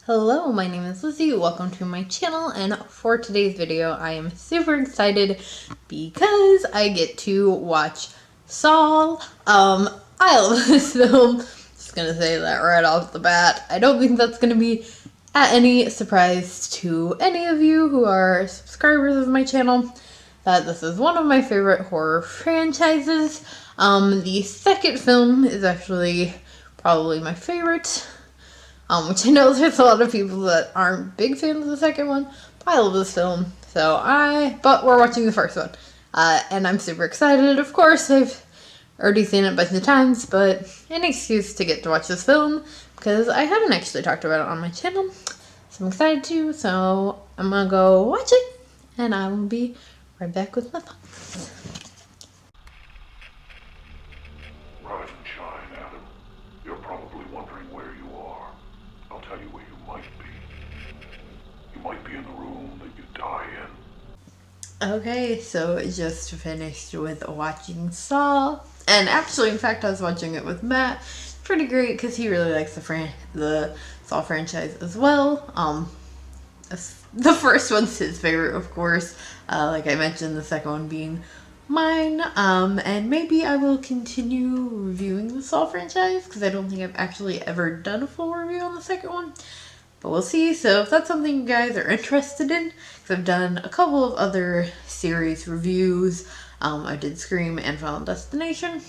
Hello, my name is Lizzie. Welcome to my channel, and for today's video, I am super excited because I get to watch Saw. I love this film. Just gonna say that right off the bat. I don't think that's gonna be at any surprise to any of you who are subscribers of my channel that this is one of my favorite horror franchises. The second film is actually probably my favorite. Which I know there's a lot of people that aren't big fans of the second one, but I love this film. But we're watching the first one. And I'm super excited. Of course, I've already seen it a bunch of times, but an excuse to get to watch this film, because I haven't actually talked about it on my channel. So I'm excited to, so I'm gonna go watch it, and I will be right back with my thoughts. Rise and shine, Adam. You're probably wondering where you are. I'll tell you where you might be. You might be in the room that you die in. Okay, so just finished with watching Saw, and actually, in fact, I was watching it with Matt. Pretty great because he really likes the Saw franchise as well. The first one's his favorite, of course. Like I mentioned, the second one being mine. And maybe I will continue reviewing the Saw franchise because I don't think I've actually ever done a full review on the second one. But we'll see. So if that's something you guys are interested in, because I've done a couple of other series reviews. I did Scream and Final Destination.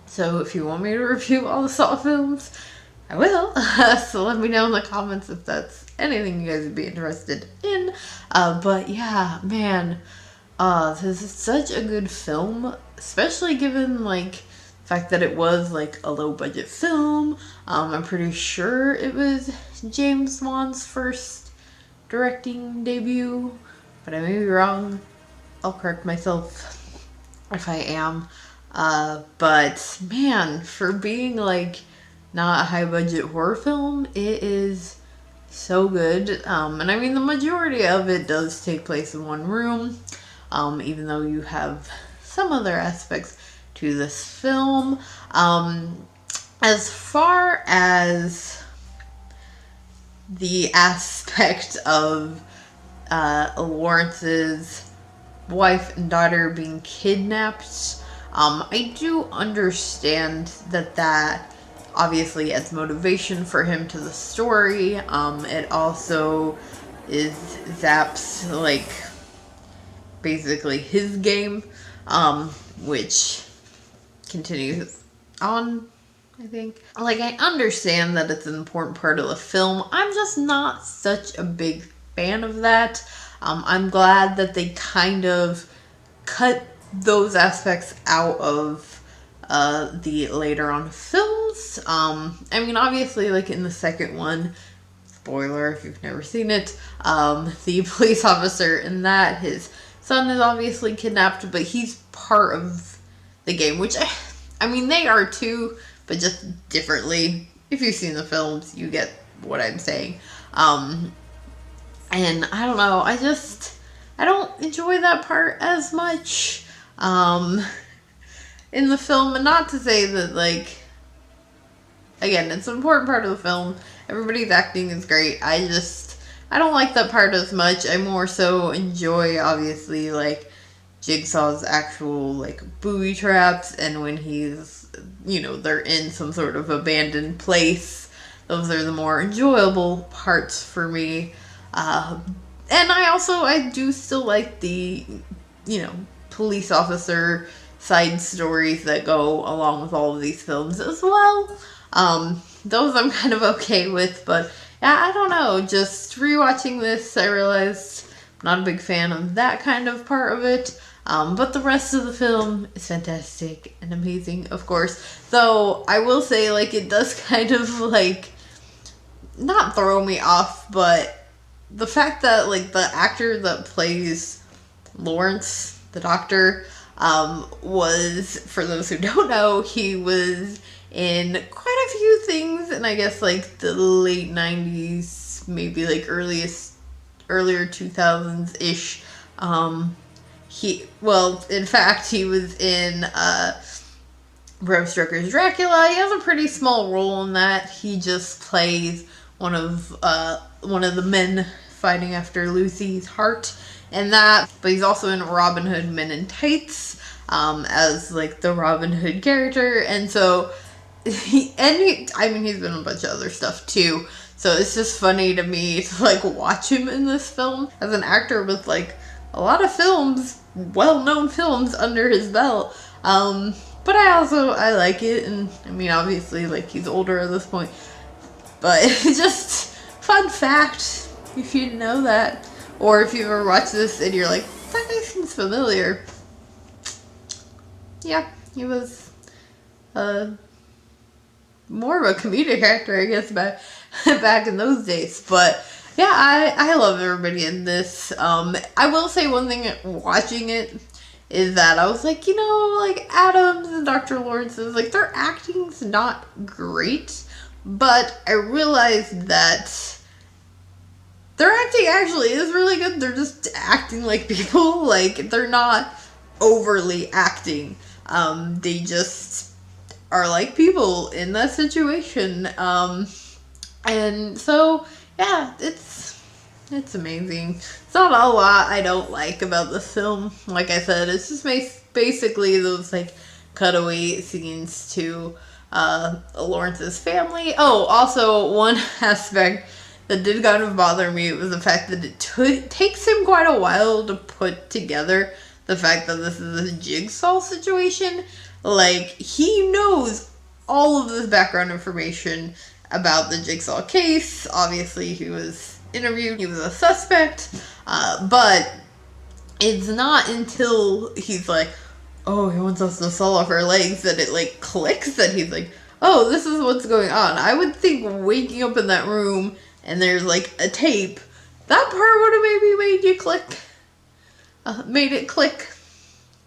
So if you want me to review all the Saw films, I will. So let me know in the comments if that's anything you guys would be interested in. But yeah, man, this is such a good film, especially given like the fact that it was like a low budget film. I'm pretty sure it was James Wan's first directing debut, but I may be wrong. I'll correct myself if I am. But man, for being like not a high budget horror film, it is so good. And I mean, the majority of it does take place in one room, even though you have some other aspects to this film. As far as the aspect of Lawrence's wife and daughter being kidnapped, I do understand that obviously adds motivation for him to the story. It also is Zapp's, like, basically his game, which continues on, I think. Like, I understand that it's an important part of the film. I'm just not such a big fan of that. I'm glad that they kind of cut those aspects out of the later on films. I mean, obviously, like in the second one, spoiler if you've never seen it, the police officer in that, his son is obviously kidnapped, but he's part of the game, which, I mean, they are too, but just differently. If you've seen the films, you get what I'm saying. And I don't know, I don't enjoy that part as much in the film. And not to say that, like, again, it's an important part of the film. Everybody's acting is great. I don't like that part as much. I more so enjoy, obviously, like, Jigsaw's actual, like, booby traps, and when he's, they're in some sort of abandoned place. Those are the more enjoyable parts for me. And I do still like the, police officer side stories that go along with all of these films as well. Those I'm kind of okay with, but yeah, I don't know. Just rewatching this, I realized I'm not a big fan of that kind of part of it. But the rest of the film is fantastic and amazing, of course. Though I will say, like, it does kind of, like, not throw me off, but the fact that, like, the actor that plays Lawrence, the doctor, was, for those who don't know, he was in quite a few things, and I guess, like, the late 90s, maybe, like, earlier 2000s-ish. In fact, he was in, Bram Stoker's Dracula. He has a pretty small role in that. He just plays one of the men fighting after Lucy's heart and that. But he's also in Robin Hood Men in Tights as like the Robin Hood character, and so he's been in a bunch of other stuff too. So it's just funny to me to like watch him in this film as an actor with like a lot of films, well-known films under his belt. But I like it, and I mean obviously like he's older at this point. But just fun fact, if you didn't know that, or if you ever watched this and you're like, that guy seems familiar. Yeah, he was more of a comedic actor, I guess, back in those days. But yeah, I love everybody in this. I will say one thing watching it is that I was like, like Adams and Dr. Lawrence's, like their acting's not great, but I realized that their acting actually is really good. They're just acting like people, like they're not overly acting. They just are like people in that situation. And so, yeah, it's amazing. It's not a lot I don't like about the film. Like I said, it's just basically those like cutaway scenes to Lawrence's family. Oh, also one aspect that did kind of bother me was the fact that it takes him quite a while to put together the fact that this is a Jigsaw situation. Like, he knows all of this background information about the Jigsaw case. Obviously, he was interviewed, he was a suspect, but it's not until he's like, oh, he wants us to saw off our legs, that it like clicks that he's like, oh, this is what's going on. I would think waking up in that room and there's like a tape, that part would have maybe made you click, made it click.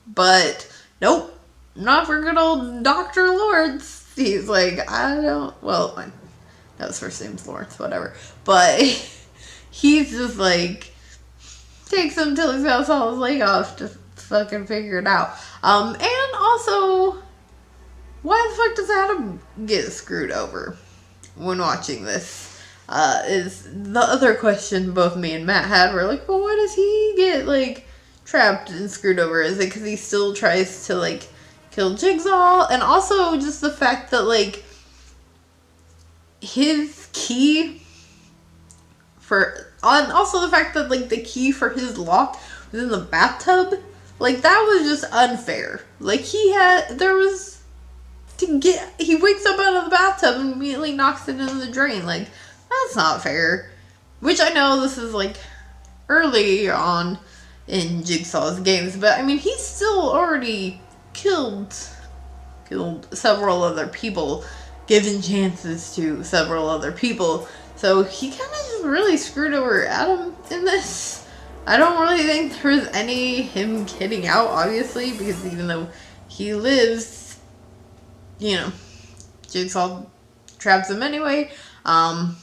But nope, not for good old Dr. Lawrence. He's like, no, his first name's Lawrence, whatever. But he's just like, takes him till he's got to saw his leg off to fucking figure it out. And also, why the fuck does Adam get screwed over when watching this? Is the other question both me and Matt had. We're like, well, why does he get, like, trapped and screwed over? Is it because he still tries to, like, kill Jigsaw? And also just the fact that, like, his key and also the fact that, like, the key for his lock was in the bathtub. Like, that was just unfair. Like, he wakes up out of the bathtub and immediately knocks it into the drain. Like, that's not fair. Which I know this is, like, early on in Jigsaw's games, but, I mean, he's still already killed several other people, given chances to several other people. So, he kind of just really screwed over Adam in this. I don't really think there was any him getting out, obviously, because even though he lives, Jigsaw traps him anyway, and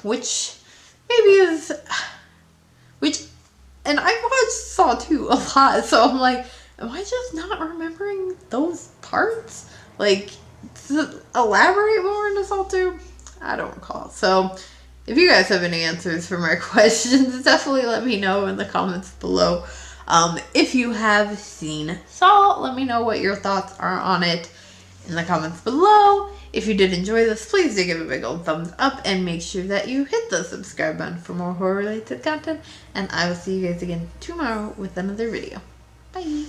I watched Saw 2 a lot, so I'm like, am I just not remembering those parts? Like, to elaborate more into Saw 2? I don't recall. So, if you guys have any answers for my questions, definitely let me know in the comments below. If you have seen Saw, let me know what your thoughts are on it in the comments below. If you did enjoy this, please do give it a big old thumbs up and make sure that you hit the subscribe button for more horror related content. And I will see you guys again tomorrow with another video. Bye!